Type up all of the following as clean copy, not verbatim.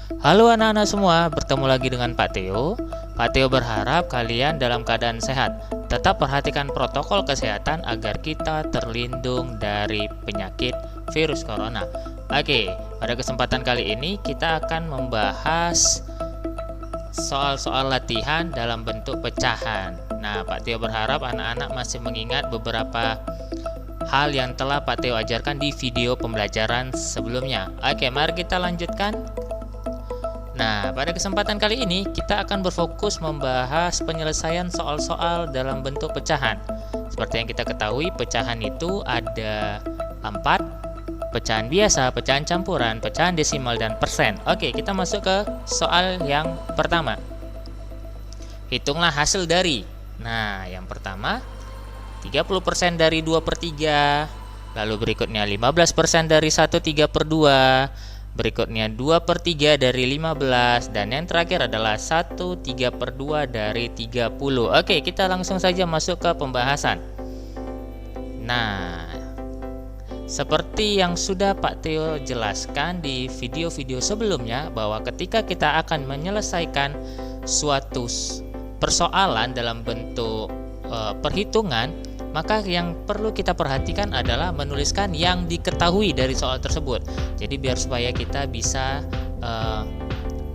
Halo anak-anak semua, bertemu lagi dengan Pak Theo. Pak Theo berharap kalian dalam keadaan sehat. Tetap perhatikan protokol kesehatan agar kita terlindung dari penyakit virus corona. Oke, pada kesempatan kali ini kita akan membahas soal-soal latihan dalam bentuk pecahan. Nah, Pak Theo berharap anak-anak masih mengingat beberapa hal yang telah Pak Theo ajarkan di video pembelajaran sebelumnya. Oke, mari kita lanjutkan. Nah, pada kesempatan kali ini kita akan berfokus membahas penyelesaian soal-soal dalam bentuk pecahan. Seperti yang kita ketahui, pecahan itu ada 4, pecahan biasa, pecahan campuran, pecahan desimal, dan persen. Oke, kita masuk ke soal yang pertama. Hitunglah hasil dari. Nah, yang pertama 30% dari 2/3, lalu berikutnya 15% dari 1/3/2, berikutnya 2/3 dari 15, dan yang terakhir adalah 1/3/2 dari 30. Oke, kita langsung saja masuk ke pembahasan. Nah, seperti yang sudah Pak Theo jelaskan di video-video sebelumnya, bahwa ketika kita akan menyelesaikan suatu persoalan dalam bentuk perhitungan, maka yang perlu kita perhatikan adalah menuliskan yang diketahui dari soal tersebut. Jadi biar supaya kita bisa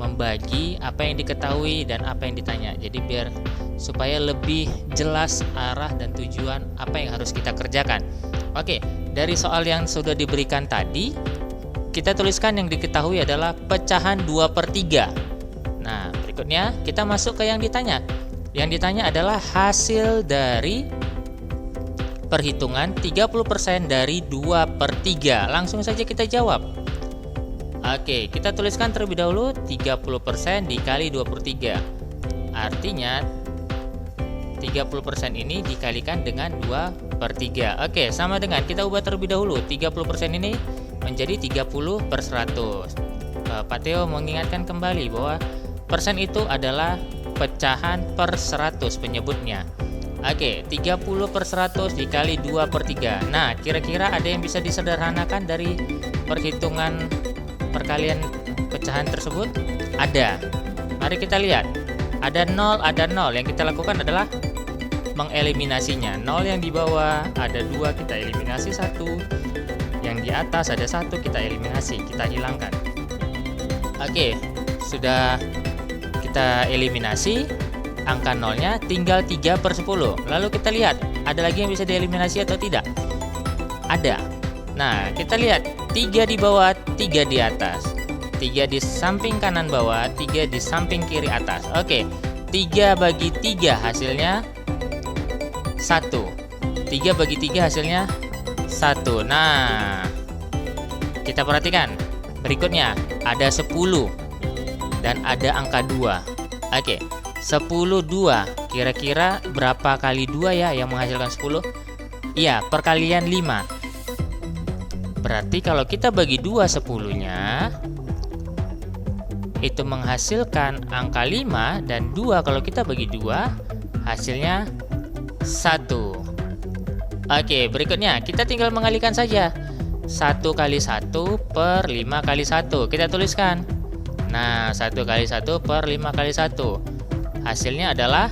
membagi apa yang diketahui dan apa yang ditanya. Jadi biar supaya lebih jelas arah dan tujuan apa yang harus kita kerjakan. Oke, dari soal yang sudah diberikan tadi, kita tuliskan yang diketahui adalah pecahan 2/3. Nah, berikutnya kita masuk ke yang ditanya. Yang ditanya adalah hasil dari perhitungan 30% dari 2/3. Langsung saja kita jawab. Oke, kita tuliskan terlebih dahulu 30% dikali 2/3. Artinya 30% ini dikalikan dengan 2/3. Oke, sama dengan kita ubah terlebih dahulu. 30% ini menjadi 30/100. Pak Theo mengingatkan kembali bahwa persen itu adalah pecahan per 100 penyebutnya. Oke, 30/100 dikali 2/3. Nah, kira-kira ada yang bisa disederhanakan dari perhitungan perkalian pecahan tersebut? Ada. Mari kita lihat. Ada 0, ada 0. Yang kita lakukan adalah mengeliminasinya. 0 yang di bawah, ada 2, kita eliminasi 1. Yang di atas ada 1, kita eliminasi, kita hilangkan. Oke, sudah kita eliminasi angka 0-nya, tinggal 3/10. Lalu kita lihat, ada lagi yang bisa dieliminasi atau tidak? Ada. Nah, kita lihat 3 di bawah, 3 di atas. 3 di samping kanan bawah, 3 di samping kiri atas. Oke, 3 bagi 3 hasilnya 1. 3 bagi 3 hasilnya 1. Nah, kita perhatikan. Berikutnya, ada 10 dan ada angka 2. Oke, 10 2. Kira-kira berapa kali 2 ya yang menghasilkan 10? Iya, perkalian 5. Berarti kalau kita bagi 2 10-nya, itu menghasilkan angka 5, dan 2 kalau kita bagi 2 hasilnya 1. Oke, berikutnya kita tinggal mengalihkan saja. 1 kali 1 per 5 kali 1. Kita tuliskan. Nah, 1 kali 1 per 5 kali 1. Hasilnya adalah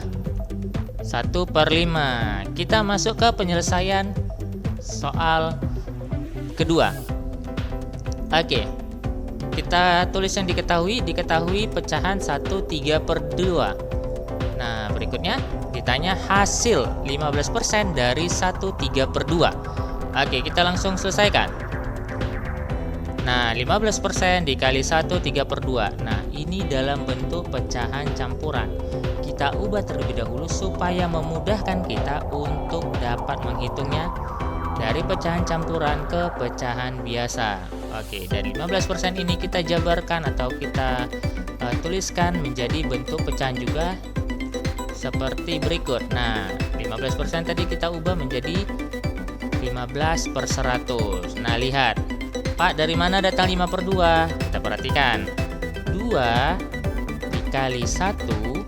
1/5. Kita masuk ke penyelesaian soal kedua. Oke, kita tulis yang diketahui pecahan 1/3/2. Nah, berikutnya ditanya hasil 15% dari 1/3/2. Oke, kita langsung selesaikan. Nah, 15% dikali 1/3/2. Nah, ini dalam bentuk pecahan campuran. Kita ubah terlebih dahulu supaya memudahkan kita untuk dapat menghitungnya dari pecahan campuran ke pecahan biasa. Oke, dari 15% ini kita jabarkan atau kita tuliskan menjadi bentuk pecahan juga seperti berikut. Nah, 15% tadi kita ubah menjadi 15/100. Nah, lihat. Pak, dari mana datang 5/2? Kita perhatikan. 2 dikali 1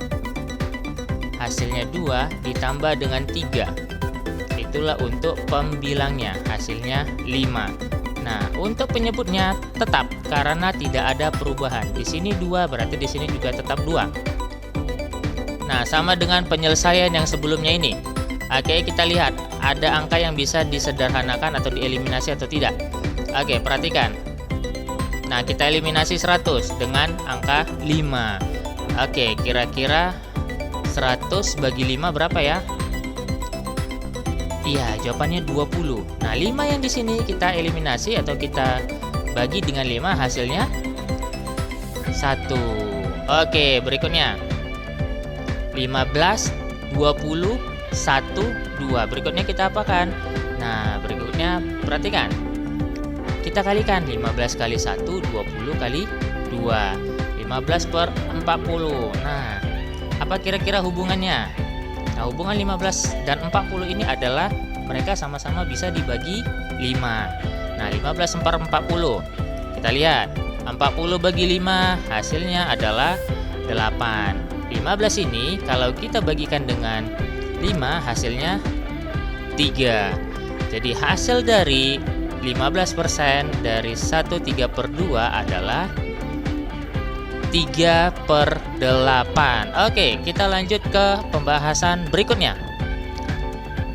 hasilnya 2 ditambah dengan 3. Itulah untuk pembilangnya, hasilnya 5. Nah, untuk penyebutnya tetap karena tidak ada perubahan. Di sini 2, berarti di sini juga tetap 2. Nah, sama dengan penyelesaian yang sebelumnya ini. Oke, kita lihat ada angka yang bisa disederhanakan atau dieliminasi atau tidak. Oke, perhatikan. Nah, kita eliminasi 100 dengan angka 5. Oke, kira-kira 100 bagi 5 berapa ya? Iya, jawabannya 20. Nah, 5 yang di sini kita eliminasi atau kita bagi dengan 5, hasilnya 1. Oke, berikutnya 15, 20, 1, 2. Berikutnya kita apakan? Nah, berikutnya perhatikan. Kita kalikan 15 kali 1, 20 kali 2. 15 per 40. Nah, apa kira-kira hubungannya? Nah, hubungan 15 dan 40 ini adalah mereka sama-sama bisa dibagi 5. Nah, 15 per 40. Kita lihat, 40 bagi 5 hasilnya adalah 8. 15 ini kalau kita bagikan dengan 5 hasilnya 3. Jadi hasil dari 15% dari 1/3/2 adalah 3/8. Oke, kita lanjut ke pembahasan berikutnya.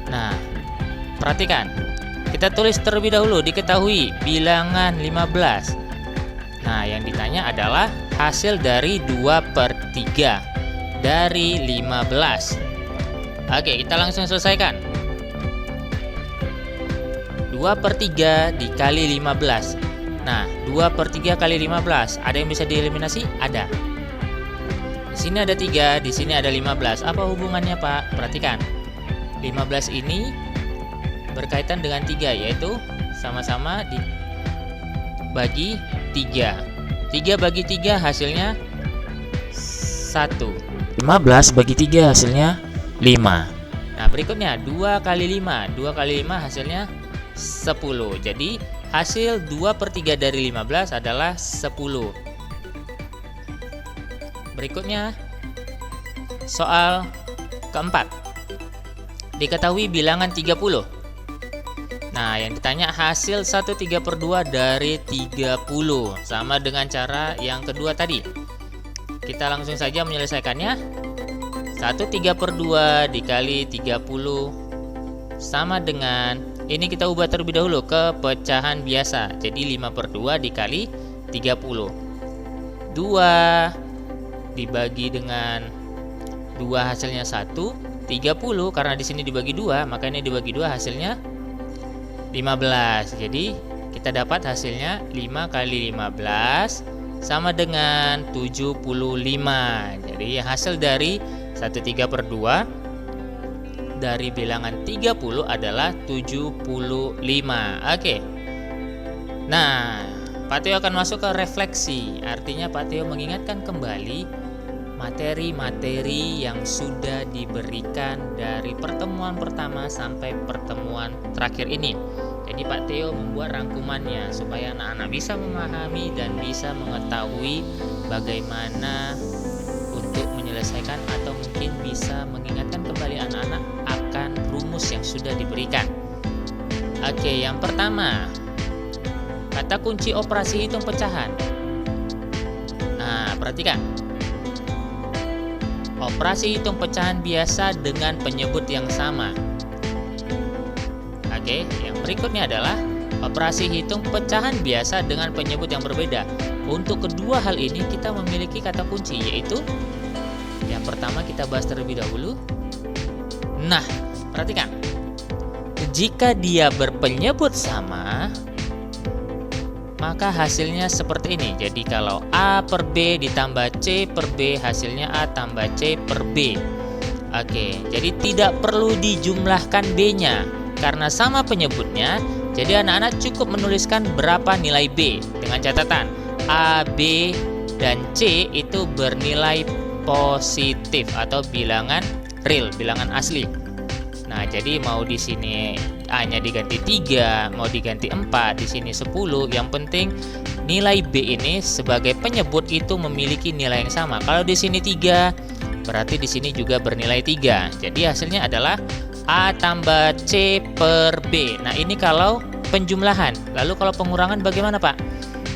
Nah, perhatikan. Kita tulis terlebih dahulu, diketahui bilangan 15. Nah, yang ditanya adalah hasil dari 2/3 dari 15. Oke, kita langsung selesaikan. 2/3 dikali 15. Nah, 2/3 kali 15. Ada yang bisa dieliminasi? Ada. Di sini ada 3, di sini ada 15. Apa hubungannya, Pak? Perhatikan. 15 ini berkaitan dengan 3, yaitu sama-sama dibagi 3. 3 bagi 3 hasilnya 1. 15 bagi 3 hasilnya 5. Nah, berikutnya 2 kali 5. 2 kali 5 hasilnya 10. Jadi hasil 2/3 dari 15 adalah 10. Berikutnya soal keempat. Diketahui bilangan 30. Nah, yang ditanya hasil 1/3/2 dari 30. Sama dengan cara yang kedua tadi. Kita langsung saja menyelesaikannya. 1/3/2 dikali 30 sama dengan, ini kita ubah terlebih dahulu ke pecahan biasa. Jadi 5/2 dikali 30. 2 dibagi dengan 2 hasilnya 1. 30 karena di sini dibagi 2, maka ini dibagi 2 hasilnya 15. Jadi kita dapat hasilnya 5 kali 15 sama dengan 75. Jadi hasil dari 1/3/2 dari bilangan 30 adalah 75. Oke. Nah, Pak Teo akan masuk ke refleksi. Artinya Pak Teo mengingatkan kembali materi-materi yang sudah diberikan dari pertemuan pertama sampai pertemuan terakhir ini. Jadi Pak Teo membuat rangkumannya supaya anak-anak bisa memahami dan bisa mengetahui bagaimana untuk menyelesaikan atau mungkin bisa mengingatkan kembali anak-anak akan rumus yang sudah diberikan. Oke, yang pertama, kata kunci operasi hitung pecahan. Nah, perhatikan. Operasi hitung pecahan biasa dengan penyebut yang sama. Oke, yang berikutnya adalah operasi hitung pecahan biasa dengan penyebut yang berbeda. Untuk kedua hal ini kita memiliki kata kunci, yaitu yang pertama kita bahas terlebih dahulu. Nah, perhatikan. Jika dia berpenyebut sama, maka hasilnya seperti ini. Jadi kalau A per B ditambah C per B, hasilnya A tambah C per B. Oke, jadi tidak perlu dijumlahkan B-nya karena sama penyebutnya. Jadi anak-anak cukup menuliskan berapa nilai B dengan catatan A, B, dan C itu bernilai positif atau bilangan real, bilangan asli. Nah, jadi mau di sini A-nya diganti 3, mau diganti 4, di sini 10. Yang penting nilai B ini sebagai penyebut itu memiliki nilai yang sama. Kalau di sini 3, berarti di sini juga bernilai 3. Jadi hasilnya adalah A tambah C per B. Nah, ini kalau penjumlahan. Lalu kalau pengurangan bagaimana, Pak?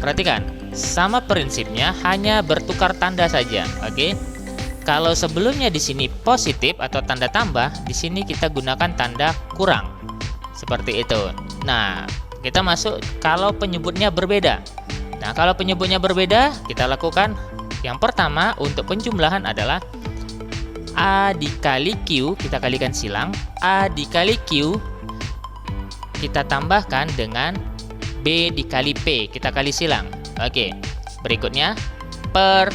Perhatikan, sama prinsipnya, hanya bertukar tanda saja. Oke. Kalau sebelumnya di sini positif atau tanda tambah, di sini kita gunakan tanda kurang. Seperti itu. Nah, kita masuk kalau penyebutnya berbeda. Nah, kalau penyebutnya berbeda, kita lakukan yang pertama untuk penjumlahan adalah A dikali Q, kita kalikan silang. A dikali Q kita tambahkan dengan B dikali P, kita kali silang. Oke, berikutnya per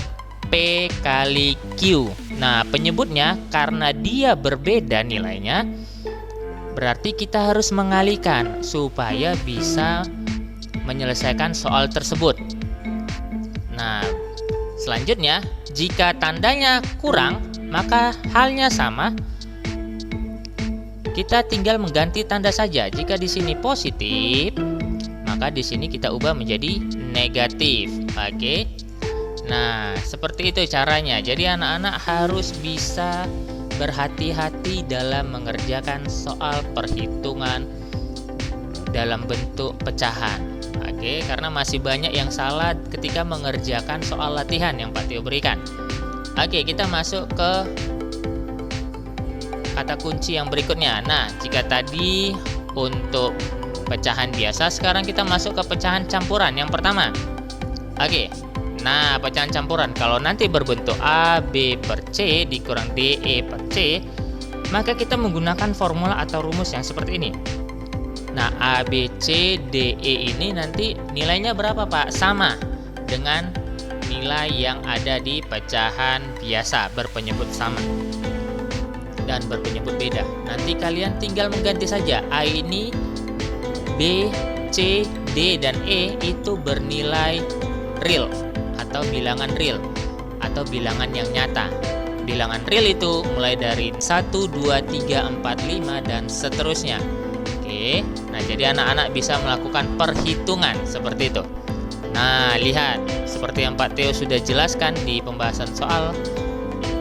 P kali Q. Nah, penyebutnya karena dia berbeda nilainya, berarti kita harus mengalihkan supaya bisa menyelesaikan soal tersebut. Nah, selanjutnya, jika tandanya kurang, maka halnya sama. Kita tinggal mengganti tanda saja. Jika di sini positif, maka di sini kita ubah menjadi negatif. Oke. Nah, seperti itu caranya. Jadi anak-anak harus bisa berhati-hati dalam mengerjakan soal perhitungan dalam bentuk pecahan. Oke, karena masih banyak yang salah ketika mengerjakan soal latihan yang Pak Tio berikan. Oke, kita masuk ke kata kunci yang berikutnya. Nah, jika tadi untuk pecahan biasa, sekarang kita masuk ke pecahan campuran yang pertama. Oke, nah pecahan campuran kalau nanti berbentuk A, B per C dikurang D, E per C, maka kita menggunakan formula atau rumus yang seperti ini. Nah, A, B, C, D, E ini nanti nilainya berapa, Pak? Sama dengan nilai yang ada di pecahan biasa berpenyebut sama dan berpenyebut beda. Nanti kalian tinggal mengganti saja. A ini, B, C, D, dan E itu bernilai real atau bilangan real atau bilangan yang nyata. Bilangan real itu mulai dari 1, 2, 3, 4, 5 dan seterusnya. Oke, nah jadi anak-anak bisa melakukan perhitungan seperti itu. Nah, lihat seperti yang Pak Teo sudah jelaskan di pembahasan soal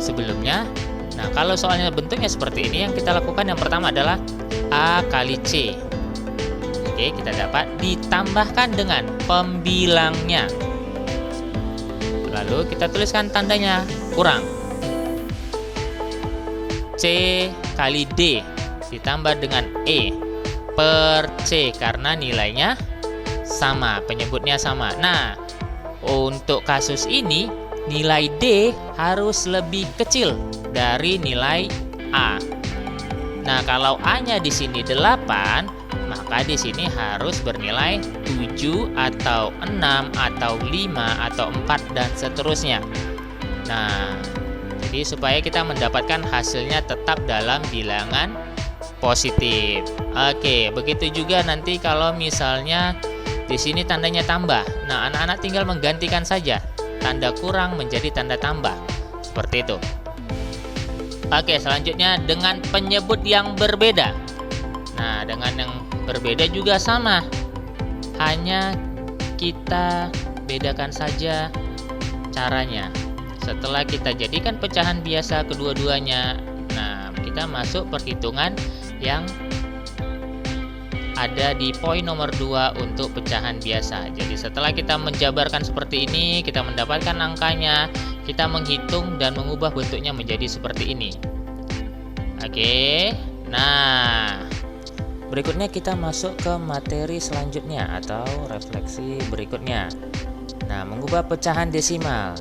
sebelumnya. Nah, kalau soalnya bentuknya seperti ini, yang kita lakukan yang pertama adalah A kali C. Oke, kita dapat ditambahkan dengan pembilangnya. Lalu kita tuliskan tandanya kurang. C kali D ditambah dengan E per C karena nilainya sama, penyebutnya sama. Nah, untuk kasus ini nilai D harus lebih kecil dari nilai A. Nah, kalau A-nya di sini 8, maka di sini harus bernilai 7 atau 6 atau 5 atau 4 dan seterusnya. Nah, jadi supaya kita mendapatkan hasilnya tetap dalam bilangan positif. Oke, begitu juga nanti kalau misalnya di sini tandanya tambah. Nah, anak-anak tinggal menggantikan saja tanda kurang menjadi tanda tambah. Seperti itu. Oke, selanjutnya dengan penyebut yang berbeda. Nah, dengan yang berbeda juga sama. Hanya kita bedakan saja caranya. Setelah kita jadikan pecahan biasa kedua-duanya, nah, kita masuk perhitungan yang ada di poin nomor 2 untuk pecahan biasa. Jadi setelah kita menjabarkan seperti ini, kita mendapatkan angkanya, kita menghitung dan mengubah bentuknya menjadi seperti ini. Oke, nah berikutnya kita masuk ke materi selanjutnya atau refleksi berikutnya. Nah, mengubah pecahan desimal.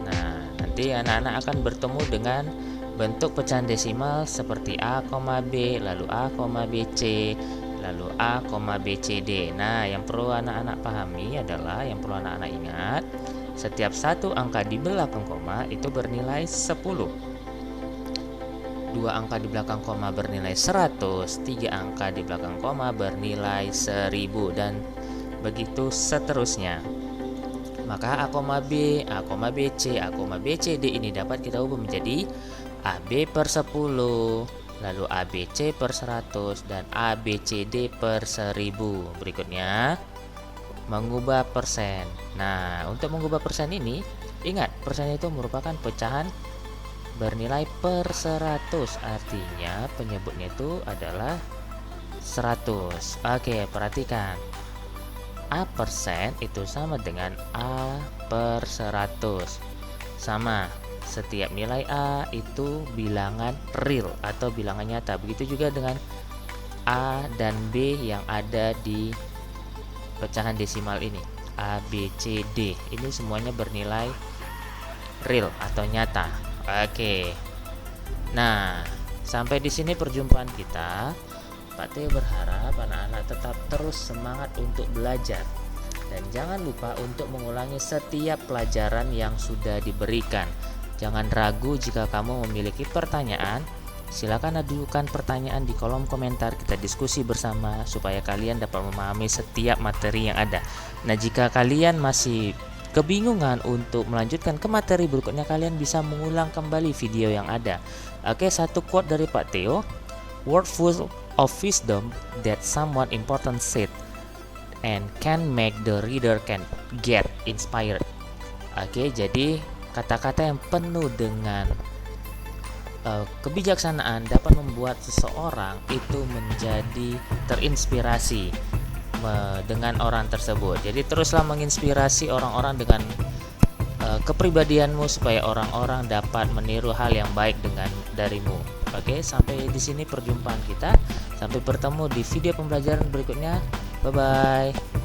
Nah, nanti anak-anak akan bertemu dengan bentuk pecahan desimal seperti A, B, lalu A, BC, lalu A, BCD. Nah, yang perlu anak-anak pahami adalah, yang perlu anak-anak ingat, setiap satu angka di belakang koma itu bernilai 10. 2 angka di belakang koma bernilai 100, 3 angka di belakang koma bernilai 1000, dan begitu seterusnya. Maka A, B, A, BC, A, BCD ini dapat kita ubah menjadi AB per 10, lalu ABC per 100, dan ABCD per 1000. Berikutnya, mengubah persen. Nah, untuk mengubah persen ini, ingat, persen itu merupakan pecahan bernilai per 100. Artinya penyebutnya itu adalah 100. Oke, perhatikan. A persen itu sama dengan A per 100. Sama, setiap nilai A itu bilangan real atau bilangan nyata. Begitu juga dengan A dan B yang ada di pecahan desimal ini. A, B, C, D. Ini semuanya bernilai real atau nyata. Oke. Nah, sampai di sini perjumpaan kita. Pak Teo berharap anak-anak tetap terus semangat untuk belajar dan jangan lupa untuk mengulangi setiap pelajaran yang sudah diberikan. Jangan ragu jika kamu memiliki pertanyaan. Silakan ajukan pertanyaan di kolom komentar, kita diskusi bersama supaya kalian dapat memahami setiap materi yang ada. Nah, jika kalian masih kebingungan untuk melanjutkan ke materi berikutnya, kalian bisa mengulang kembali video yang ada. Oke, satu quote dari Pak Teo. Word full of wisdom that someone important said and can make the reader can get inspired. Oke, jadi kata-kata yang penuh dengan kebijaksanaan dapat membuat seseorang itu menjadi terinspirasi dengan orang tersebut. Jadi teruslah menginspirasi orang-orang dengan kepribadianmu supaya orang-orang dapat meniru hal yang baik darimu. Oke, sampai di sini perjumpaan kita. Sampai bertemu di video pembelajaran berikutnya. Bye bye.